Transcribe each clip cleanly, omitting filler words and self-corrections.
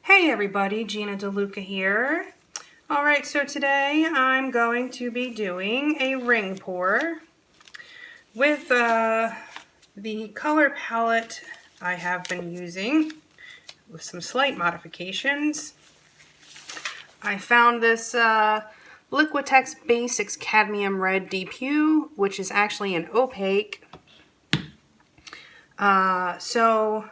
Hey everybody, Gina DeLuca here. Alright, so today I'm going to be doing a ring pour with the color palette I have been using with some slight modifications. I found this Liquitex Basics Cadmium Red DPU, which is actually an opaque. So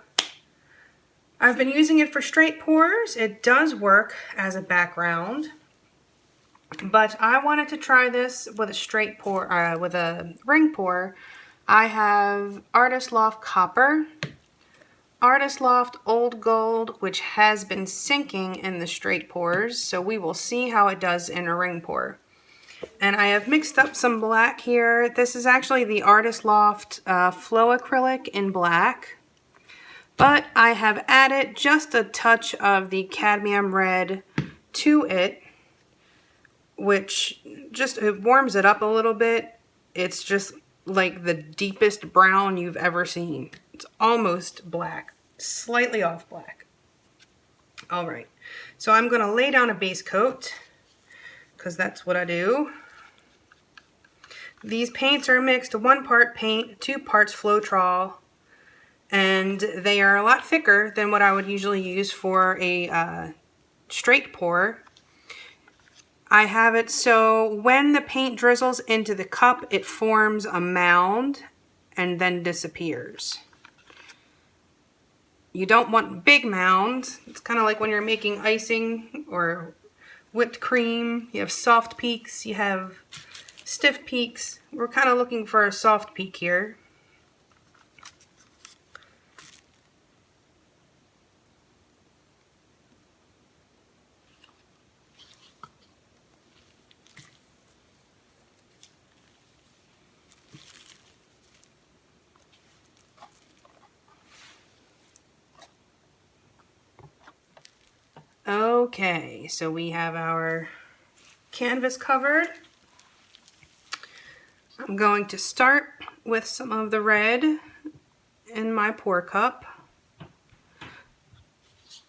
I've been using it for straight pours. It does work as a background, but I wanted to try this with a straight pour, with a ring pour. I have Artist Loft Copper, Artist Loft Old Gold, which has been sinking in the straight pours, so we will see how it does in a ring pour. And I have mixed up some black here. This is actually the Artist Loft Flow Acrylic in black. But I have added just a touch of the cadmium red to it, which just, it warms it up a little bit. It's just like the deepest brown you've ever seen. It's almost black, slightly off black. All right, so I'm gonna lay down a base coat because that's what I do. These paints are mixed 1 part paint, 2 parts Floetrol. And they are a lot thicker than what I would usually use for a straight pour. I have it so when the paint drizzles into the cup, it forms a mound and then disappears. You don't want big mounds. It's kind of like when you're making icing or whipped cream. You have soft peaks, you have stiff peaks. We're kind of looking for a soft peak here. Okay, so we have our canvas covered. I'm going to start with some of the red in my pour cup.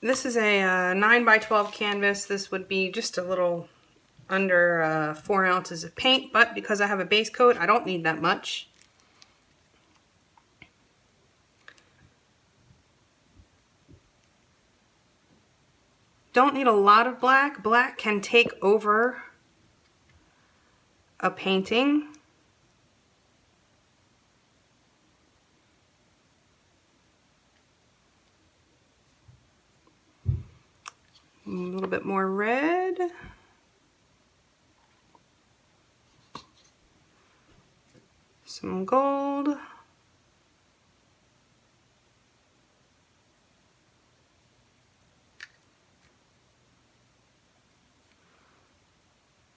This is a 9 by 12 canvas. This would be just a little under 4 ounces of paint, but because I have a base coat, I don't need that much. Don't need a lot of black. Black can take over a painting. A little bit more red. Some gold.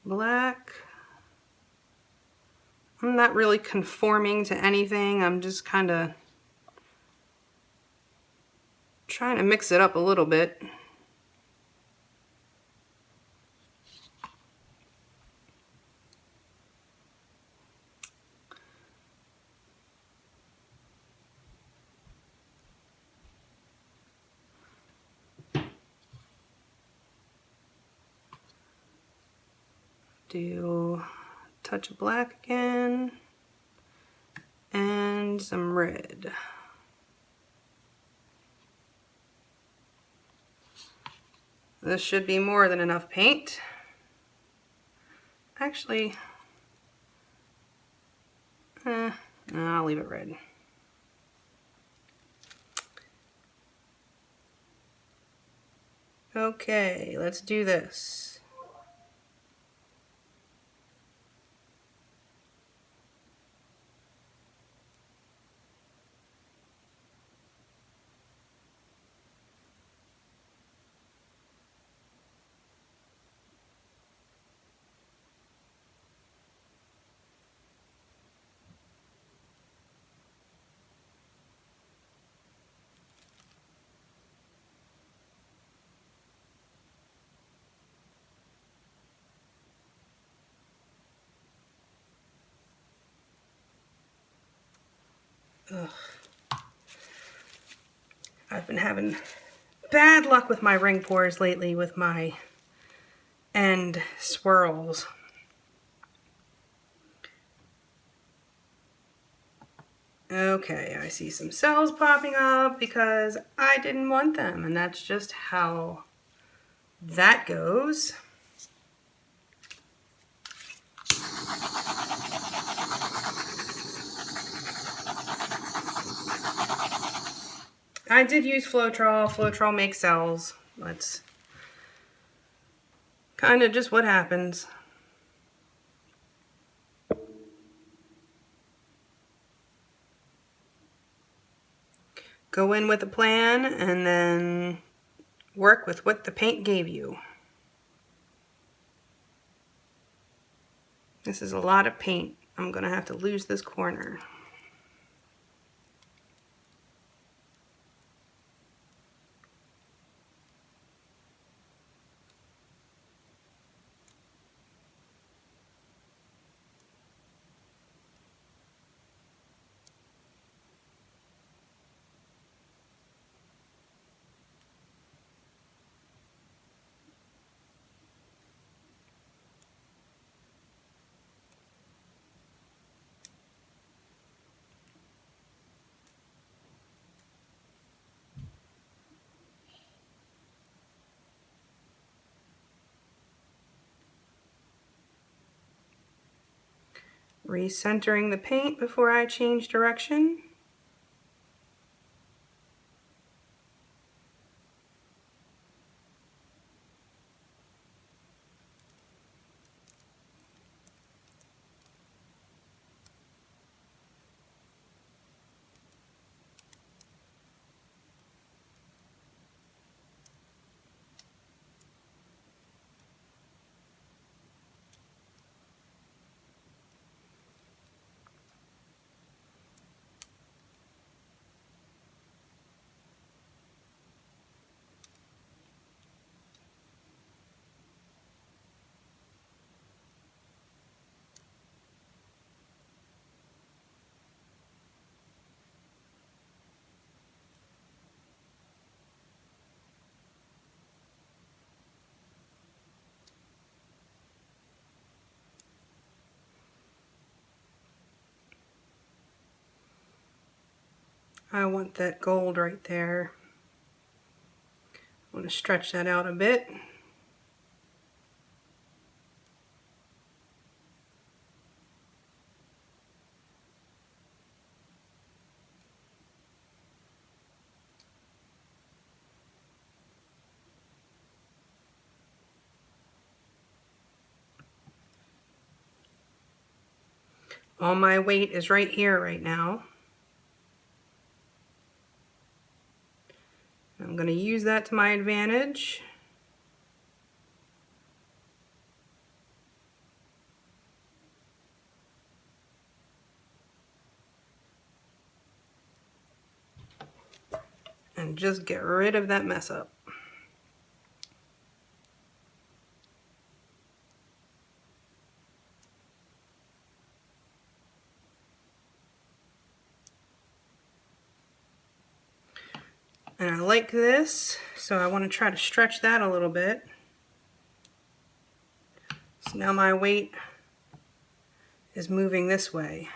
Black. I'm not really conforming to anything. I'm just kind of trying to mix it up a little bit. Do a touch of black again and some red. This should be more than enough paint. Actually, no, I'll leave it red. Okay, let's do this. Ugh. I've been having bad luck with my ring pours lately with my end swirls. Okay, I see some cells popping up because I didn't want them, and that's just how that goes. I did use Floetrol. Floetrol makes cells. That's kind of just what happens. Go in with a plan and then work with what the paint gave you. This is a lot of paint. I'm gonna have to lose this corner. Recentering the paint before I change direction. I want that gold right there. I want to stretch that out a bit. All my weight is right here right now. I'm going to use that to my advantage. And just get rid of that mess up. And I like this, so I want to try to stretch that a little bit. So now my weight is moving this way.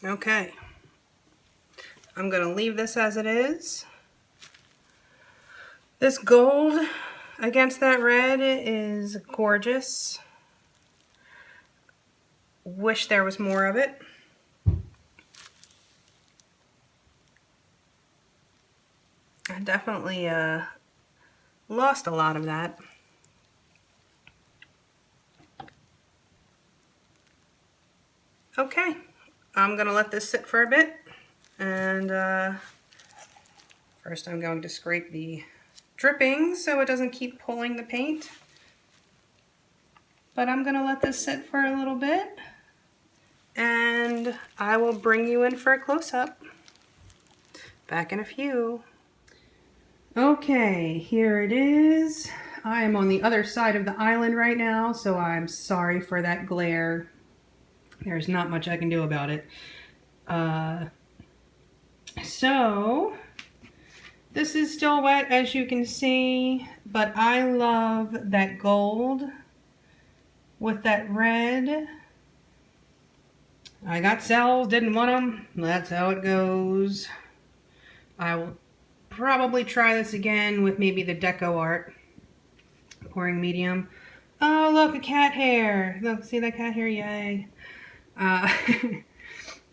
Okay, I'm going to leave this as it is. This gold against that red is gorgeous. wish there was more of it. I definitely lost a lot of that. Okay, I'm gonna let this sit for a bit, and first I'm going to scrape the drippings so it doesn't keep pulling the paint. But I'm gonna let this sit for a little bit, and I will bring you in for a close-up. Back in a few. Okay, here it is. I am on the other side of the island right now, so I'm sorry for that glare. There's not much I can do about it. So, this is still wet, as you can see, but I love that gold with that red. I got cells, didn't want them. That's how it goes. I will probably try this again with maybe the Deco Art pouring medium. Oh, look, a cat hair. Look, see that cat hair? Yay.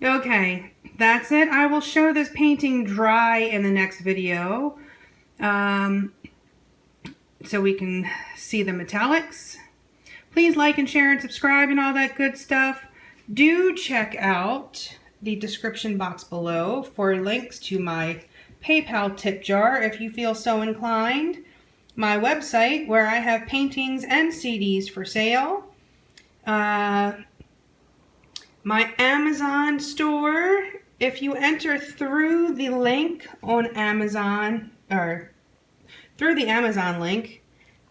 Okay, that's it. I will show this painting dry in the next video, so we can see the metallics. Please like and share and subscribe and all that good stuff. Do check out the description box below for links to my PayPal tip jar if you feel so inclined, my website where I have paintings and CDs for sale, my Amazon store. If you enter through the link on Amazon, or through the Amazon link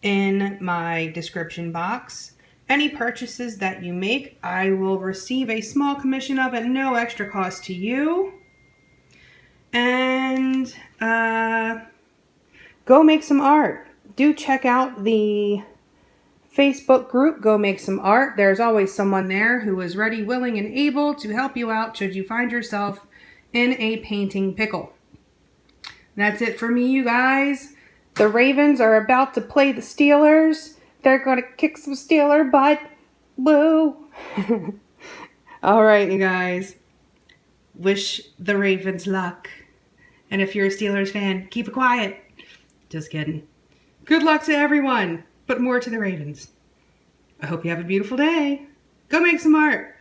in my description box, any purchases that you make, I will receive a small commission of at no extra cost to you. And go make some art. Do check out the Facebook group, Go Make Some Art. There's always someone there who is ready, willing, and able to help you out should you find yourself in a painting pickle. That's it for me, you guys. The Ravens are about to play the Steelers. They're going to kick some Steeler butt. Woo! All right, you guys. Wish the Ravens luck. And if you're a Steelers fan, keep it quiet. Just kidding. Good luck to everyone, but more to the Ravens. I hope you have a beautiful day. Go make some art.